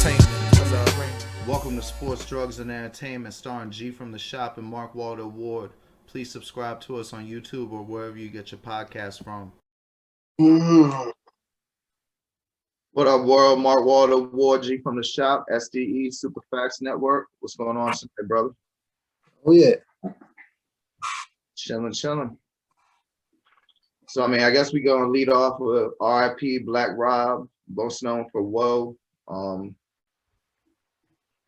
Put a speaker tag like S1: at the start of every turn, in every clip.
S1: entertainment.
S2: Welcome to Sports, Drugs, and Entertainment, starring G from the Shop and Mark Walter Ward. Please subscribe to us on YouTube or wherever you get your podcast from. What up, world? Mark Walter Ward, G from the Shop, S.D.E, Super Facts Network. What's going on today, brother?
S3: Oh, yeah.
S2: Chilling. So, I mean, I guess we're going to lead off with R.I.P, Black Rob, most known for Whoa.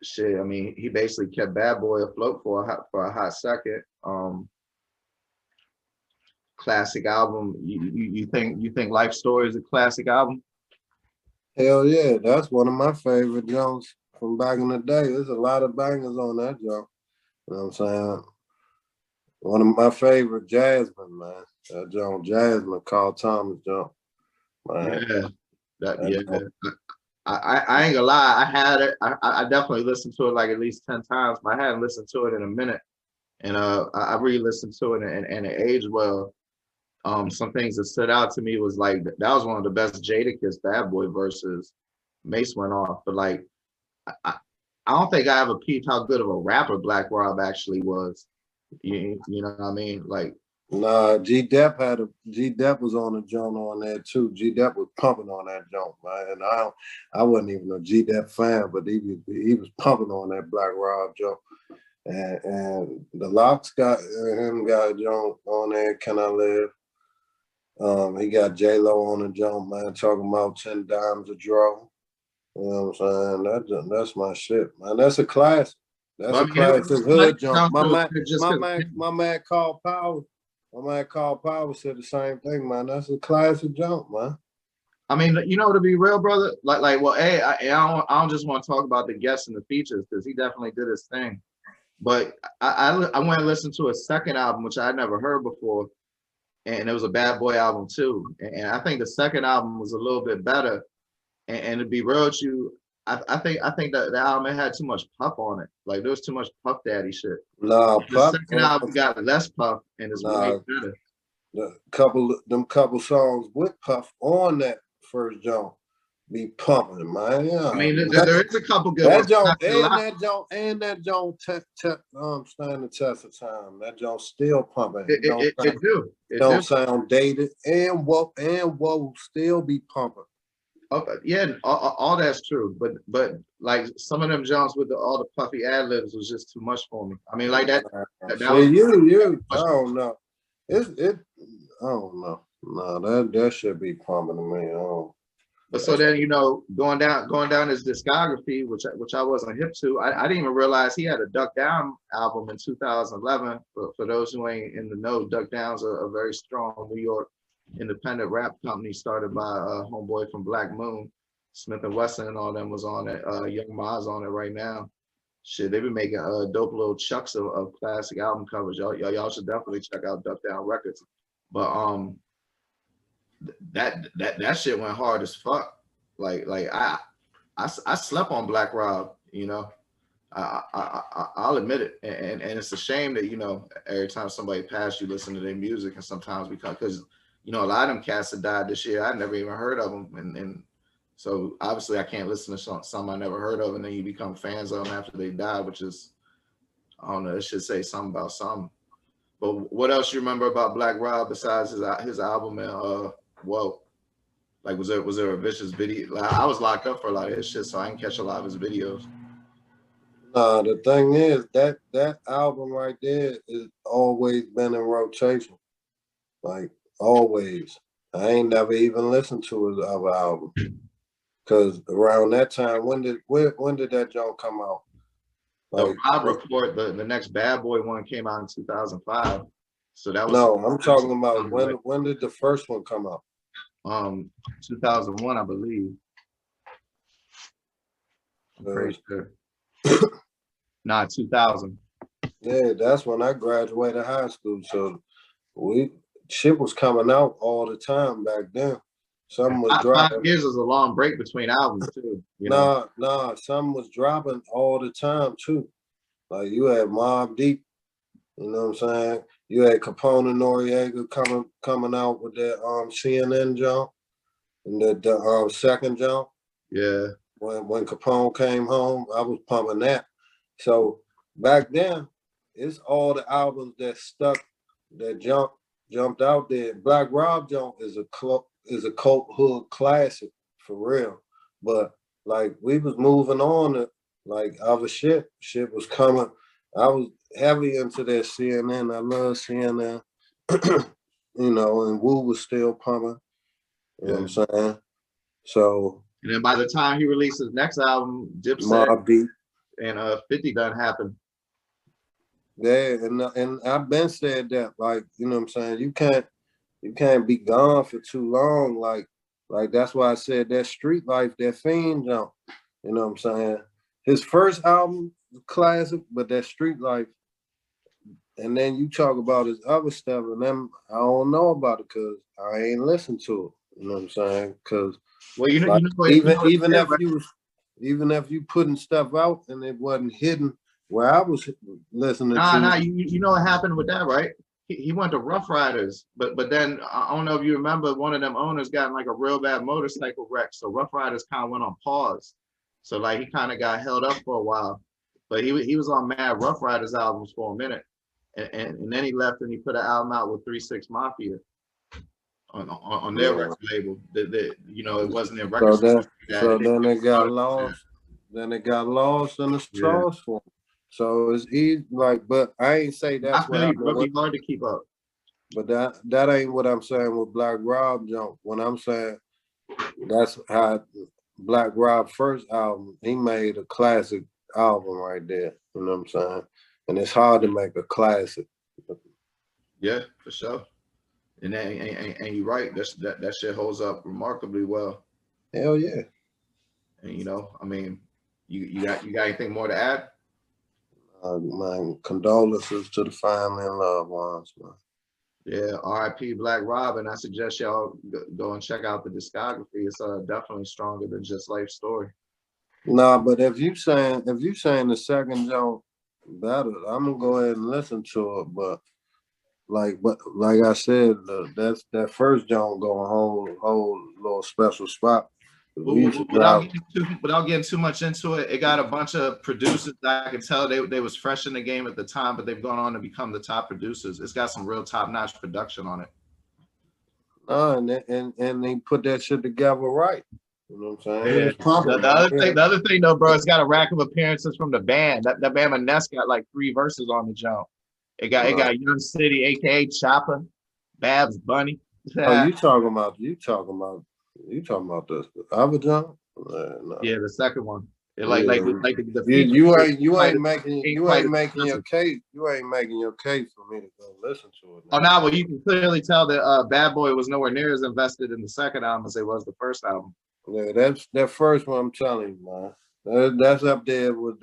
S2: Shit, I mean, he basically kept Bad Boy afloat for a hot second. Classic album. You think Life Story is a classic album?
S3: Hell yeah, that's one of my favorite Jones from back in the day. There's a lot of bangers on that Joe. You know what I'm saying? One of my favorite, Jasmine, man. That Joe, Jasmine, Carl Thomas Joe.
S2: Yeah, I ain't gonna lie. I had it. I definitely listened to it like at least 10 times, but I hadn't listened to it in a minute. And I re-listened to it and it aged well. Some things that stood out to me was like that was one of the best Jadakiss Bad Boy verses. Mace went off, but like I don't think I ever peeped how good of a rapper Black Rob actually was. You know what I mean? Like,
S3: nah, G-Dep was on the joint on there too. G-Dep was pumping on that joint, man. And I wasn't even a G-Dep fan, but he was pumping on that Black Rob joint. And the Locks got a joint on there, Can I Live? He got J-Lo on the joint, man, talking about 10 dimes a draw. You know what I'm saying? That's my shit, man. That's a classic. That's a classic hood jump. My man Carl Power. My man Carl Power said the same thing, man. That's a classic jump, man.
S2: I mean, you know, to be real, brother, well, hey, I don't just want to talk about the guests and the features because he definitely did his thing. But I went and listened to a second album, which I had never heard before, and it was a Bad Boy album too. And I think the second album was a little bit better. And to be real with you, I think that the album had too much Puff on it. Like there was too much Puff Daddy shit.
S3: Nah,
S2: the second album got less Puff and it's way better.
S3: Them couple songs with Puff on that first joint be pumping, man. Yeah.
S2: I mean, there is a couple good
S3: ones. That joint stand the test of time. That joint still pumping.
S2: It
S3: don't sound dated, and what still be pumping.
S2: Oh, yeah, all that's true, but like some of them jumps with all the puffy ad libs was just too much for me. I mean, like that.
S3: I don't know. I don't know. No, that should be pumping to me.
S2: But so then, you know, going down his discography, which I wasn't hip to. I didn't even realize he had a Duck Down album in 2011. For those who ain't in the know, Duck Down's a very strong New York independent rap company started by a homeboy from Black Moon, Smith and Wesson, and all them was on it. Young Ma's on it right now. Shit, they've been making dope little chucks of classic album covers. Y'all should definitely check out Duck Down Records. But that shit went hard as fuck. Like I slept on Black Rob, you know. I'll admit it, and it's a shame that, you know, every time somebody passed you listen to their music, and sometimes because you know, a lot of them cats that died this year, I never even heard of them. And so obviously I can't listen to some I never heard of, and then you become fans of them after they die, which is, I don't know, it should say something about something. But what else you remember about Black Rob besides his album and Whoa? Like, was there a vicious video? Like, I was locked up for a lot of his shit, so I didn't catch a lot of his videos.
S3: The thing is that album right there is always been in rotation. Like, always. I ain't never even listened to his other album. Cause around that time, when did that joint come out?
S2: Like, the Rob Report, the next Bad Boy one came out in 2005. So that was
S3: I'm talking about when did the first one come out?
S2: 2001, I believe. I'm pretty sure. Nah, 2000.
S3: Yeah, that's when I graduated high school. So shit was coming out all the time back then. Something was dropping.
S2: 5 years is a long break between albums too.
S3: Nah, something was dropping all the time too. Like you had Mobb Deep, you know what I'm saying? You had Capone and Noriega coming out with that CNN jump and the second jump.
S2: Yeah.
S3: when Capone came home, I was pumping that. So back then, it's all the albums that stuck, that jumped out there. Black Rob Joint is a cult hood classic for real. But like we was moving on to like other shit. Shit was coming. I was heavy into that CNN. I love CNN. You know, and Wu was still pumping. You know what I'm saying? So
S2: And then by the time he released his next album, Dipset
S3: Mobb Deep.
S2: and 50 done happened.
S3: Yeah, and I've been said that, like, you know what I'm saying, you can't be gone for too long. Like that's why I said that Street Life, that Fiend jump. You know what I'm saying? His first album, classic, but that Street Life. And then you talk about his other stuff, and then I don't know about it because I ain't listened to it. You know what I'm saying? Because
S2: well,
S3: like, even if you putting stuff out and it wasn't hidden where I was listening to.
S2: You know what happened with that, right? He went to Rough Riders, but then I don't know if you remember, one of them owners got in like a real bad motorcycle wreck, so Rough Riders kind of went on pause. So like he kind of got held up for a while, but he was on Mad Rough Riders albums for a minute, and then he left and he put an album out with 3 6 Mafia on their record label. That you know, it wasn't their record.
S3: So then it got lost. Then it got lost in the straws for him. So it's easy, like, but I ain't say that's
S2: what happened. It'd be hard to keep up.
S3: But that ain't what I'm saying with Black Rob jump. When I'm saying that's how Black Rob first album, he made a classic album right there. You know what I'm saying? And it's hard to make a classic.
S2: Yeah, for sure. And you're right. That shit holds up remarkably well.
S3: Hell yeah.
S2: And you know, I mean, you got anything more to add?
S3: My condolences to the family and loved ones, man.
S2: Yeah, R.I.P. Black Rob, and I suggest y'all go and check out the discography. It's definitely stronger than just Life Story.
S3: Nah, but if you saying the second joint better, I'm gonna go ahead and listen to it. But like I said, that first joint gonna hold little special spot.
S2: Without getting too much into it, it got a bunch of producers that I could tell they was fresh in the game at the time, but they've gone on to become the top producers. It's got some real top-notch production on it.
S3: And they put that shit together right. You know what I'm saying?
S2: Yeah. The other thing though, bro, it's got a rack of appearances from the band. That Bama Ness got like 3 verses on the jump. It got Young City, aka Chopper, Babs Bunny.
S3: Oh, you talking about the other jump? No.
S2: Yeah, the second one. You
S3: ain't making your case. You ain't making your case for me to go listen to it.
S2: Oh, now, well, you can clearly tell that Bad Boy was nowhere near as invested in the second album as it was the first album.
S3: Yeah, that's that first one. I'm telling you, man. That's up there with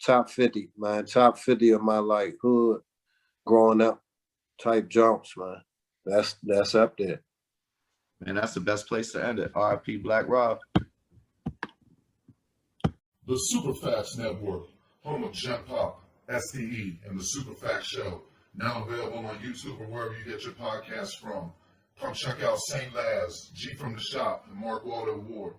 S3: top 50, man. Top 50 of my like hood growing up type jumps, man. That's up there.
S2: Man, that's the best place to end it. R.I.P. Black Rob.
S1: The Superfacts Network, home of Jump Pop, S.D.E, and the Superfacts Show, now available on YouTube or wherever you get your podcasts from. Come check out St. Laz, G from the Shop, and Mark Waldo Ward.